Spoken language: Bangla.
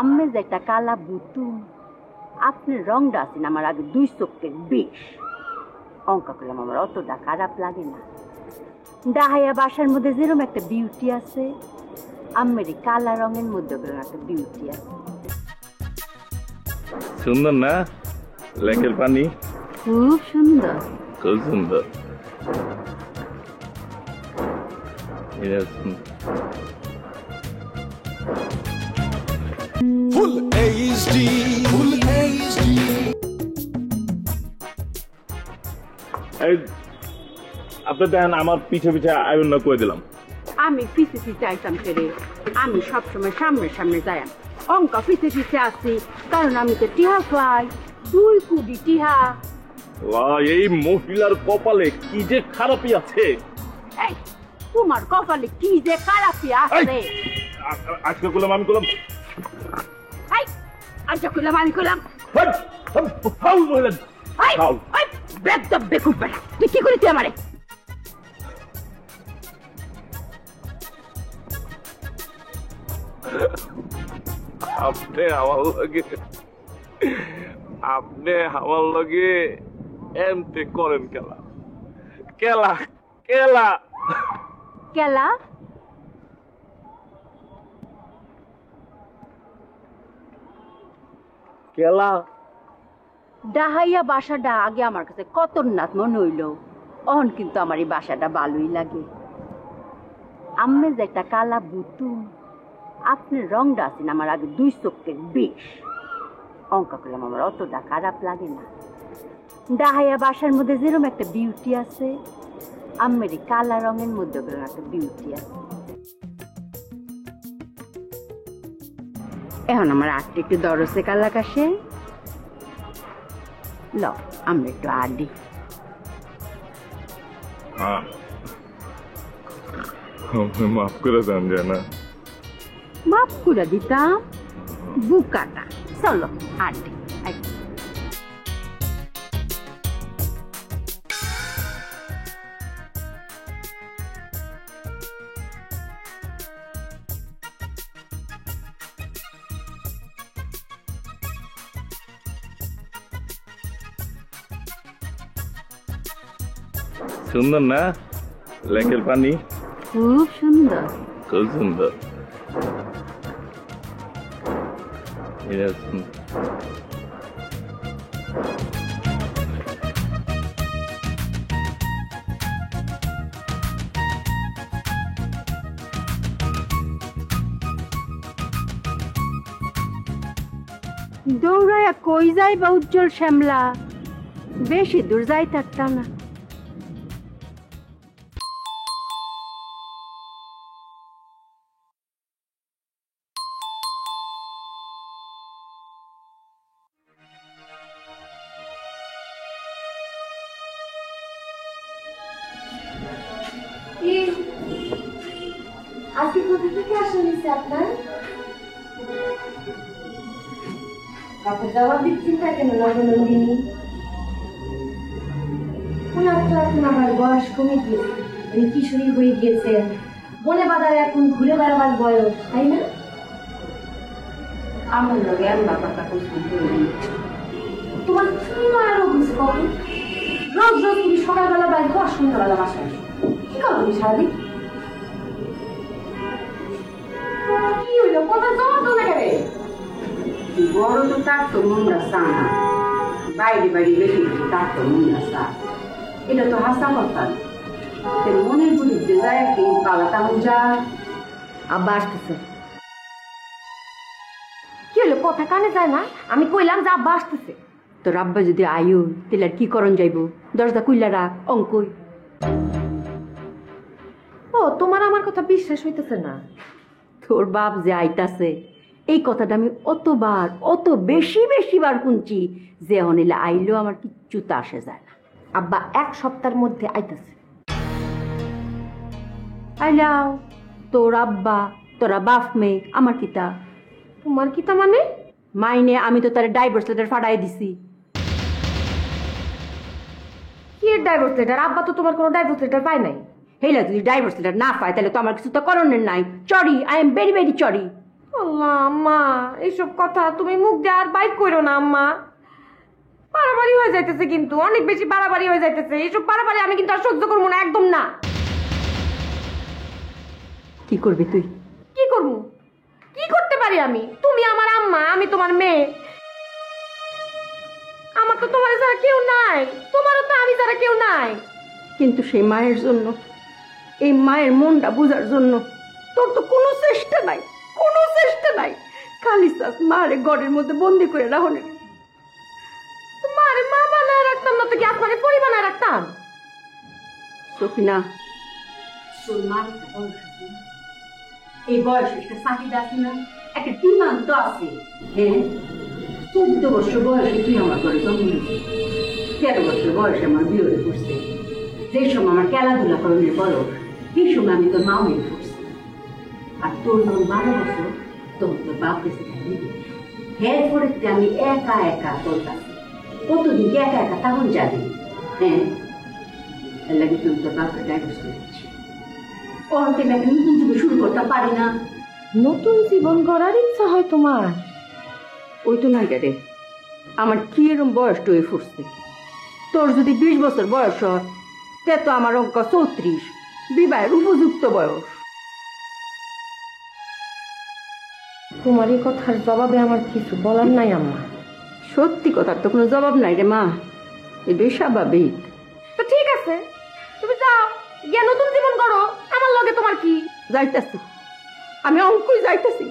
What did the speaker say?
আম্মে যে একটা কালা বুতুম, আপনার রংটা আছেন আমার আগে 2 চোখের বেশ। অঙ্কা করলাম আমার অতটা খারাপ লাগে না। ডাহাইয়া বাসার মধ্যে যেরকম একটা বিউটি আছে, আম্মের কালা রঙের মধ্যে একটা বিউটি আছে। সুন্দর না লেকের পানি? খুব সুন্দর, খুব সুন্দর। Full HD, full HD. আপনি দেখেন আমার পিছে পিছে আইবেন না কয়ে দিলাম। আমি পিছে পিছে আইতাম ছেড়ে, আমি সবসময় সামনে সামনে যাই। অঙ্কা পিছে পিছে আসছি কারণ আমি তো টিহা পাই, 2 কোটি টিহা। এই মহিলার কপালে কি যে খারাপই আছে। এই তোমার কপালে কি যে খারাপই আছে? আজকে করলাম আমি করলাম, আজকে করলাম আমি করলাম। তুই কি করেছি আমারে? আপনি আমার লগে এমতে করেন কেলা কেলা কেলা কেলা? কেলা ডাহাইয়া বাসাটা আগে আমার কাছে খতরনাক মনে হইল, অন কিন্তু আমার এই বাসাটা ভালোই লাগে। আম্মে যে একটা কালা বুতুম, আপনার রংটা আছেন আমার আগে 2 চোখের বেশ। অঙ্কা করলাম আমার অতটা খারাপ লাগে না। ডাহাইয়া বাসার মধ্যে যেরকম একটা বিউটি আছে, আম্মের কালা রঙের মধ্যে একটা বিউটি আছে। এখন আমার আটটা একটু দরসে কালা কাশে ল, আমরা একটু আডি। মাফ করে দেন যে না? মাফ করে দিতাম বুকাটা। চলো আডি। সুন্দর না লেকের পানি? খুব সুন্দর, খুব সুন্দর। দৌড়াইয়া কই যাইবা উজ্জ্বল শ্যামলা? বেশি দূর যাইতে পারতাম না। আজকে কোথা থেকে আসা হয়েছে আপনার? কথা জবাব দিচ্ছেন তা কেন নবনন্দিনী? ওনার তো এখন আমার বয়স কমে গিয়েছে, উনি কিশোরী হয়ে গিয়েছেন, বনে বাজারে এখন ঘুরে বেড়াবার বয়স, তাই না? আমার লোক আমি ব্যাপারটা পছন্দ করি। তোমার কি আরো বুঝে কখন রোজ রোজ তুমি সকালবেলা বাইরে আর সন্ধ্যাবেলা বাসায় আসো, কি করো তুমি সারাদিন? কি হইলো? কথা জমা তো লাগে বড় তো তার তো মনটা চানা, বাইরে বাইরে বেশি বেশি তার তো মনটা চা। এটা তো হাসা কথা। মনের বিরুদ্ধে যায় কি কালা তেমন যা। আব্বা আসতেছে। কি হলো? কথা কানে যায় না? আমি কইলাম যে আব্বা আসতেছে। তোর আব্বা যদি আয়ু তাহলে আর কি করণ যাইব? দরজা কুইলা রাখ, অঙ্কই। ও, তোমার আমার কথা বিশ্বাস হইতেছে না? তোর বাপ যে আইতাছে এই কথাটা আমি অতবার অত বেশি বেশি বার শুনছি যে অনিলে আইলেও আমার কিচ্ছু তা আসে যায় না। আব্বা 1 সপ্তাহের মধ্যে আইতাছে। আইলাও, তোর আব্বা তোরা বাপ মেয়ে, আমার কিতা? তোমার কিতা মানে? মাইনে আমি তো তার ডাইভোর্স লেটার ফাটাই দিছি। কি এর ডাইভোর্স লেটার? আব্বা তো তোমার কোনো ডাইভোর্স লেটার পায় নাই। হেলা যদি ডাইভোর্স লেটার না পায় তাহলে তো আমার কিছু তো করণের নাই। চরি, আই এম ভেরি ভেরি চরি। ও আল্লাহ আম্মা, এইসব কথা তুমি মুখ দিয়ে আর বাইক করো না আম্মা। বাড়াবাড়ি হয়ে যাইতেছে, কিন্তু অনেক বেশি বাড়াবাড়ি হয়ে যাইতেছে। এইসব বাড়াবাড়ি আমি কিন্তু আর সহ্য করবো না, একদম না। কি করবি তুই? কি করবো? কি করতে পারি আমি? তুমি আমার আম্মা, আমি তোমার মেয়ে। আমার তো তোমার ছাড়া কেউ নাই, তোমারও তো আমি ছাড়া কেউ নাই। কিন্তু সেই মায়ের জন্য, এই মায়ের মনটা বোঝার জন্য তোর তো কোনো চেষ্টা নাই, কোনো চেষ্টা নাই। খালি চাস মারে ঘরের মধ্যে বন্দি করে রাখনের। তোমার মা বানায় রাখতাম না তো কি আপনাকে পরি বানায় রাখতাম? সখিনা, তোর মার একটা বয়স আছে না? এই বয়সে একটা চাহিদা আছে না, একটা ডিমান্ড তো আছে। হ্যাঁ, 14 বছর বয়সে তুই আমার ঘরে জন্ম নিয়েছিস, 13 বছর বয়সে আমার বিয়ে হয়ে পড়ছে। যে সময় আমার খেলাধুলা করণের বলো, সেই সময় আমি তোর মা হয়ে পড়ছি। আর তোর যখন 12 বছর, তখন তোর বাপ গেছে হ্যাঁ পড়েছি আমি একা একা তোর কাছে। কতদিন একা একা তখন যাবি? হ্যাঁ, এর লাগে তুমি তোর বাপকে ডাইভোর্স করে দিচ্ছি। ওখানে একটা নতুন জীবন শুরু করতে পারি না? নতুন জীবন গড়ার ইচ্ছা হয় তোমার? ওই তো না রে, আমার কি এরম বয়সটা হয়ে ফুটছে। তোর যদি 20 বছর বয়স হয়, তে তো আমার অঙ্ক 34, বিবাহের উপযুক্ত বয়স। তোমার এই কথার জবাবে আমার কিছু বলার নাই আম্মা। সত্যি কথার তো কোনো জবাব নাই রে মা, এটাই স্বাভাবিক। তো ঠিক আছে, তুমি যাও গিয়ে নতুন জীবন করো, আমার লগে তোমার কি? যাইতেছি, আমি অঙ্কই যাইতেছি।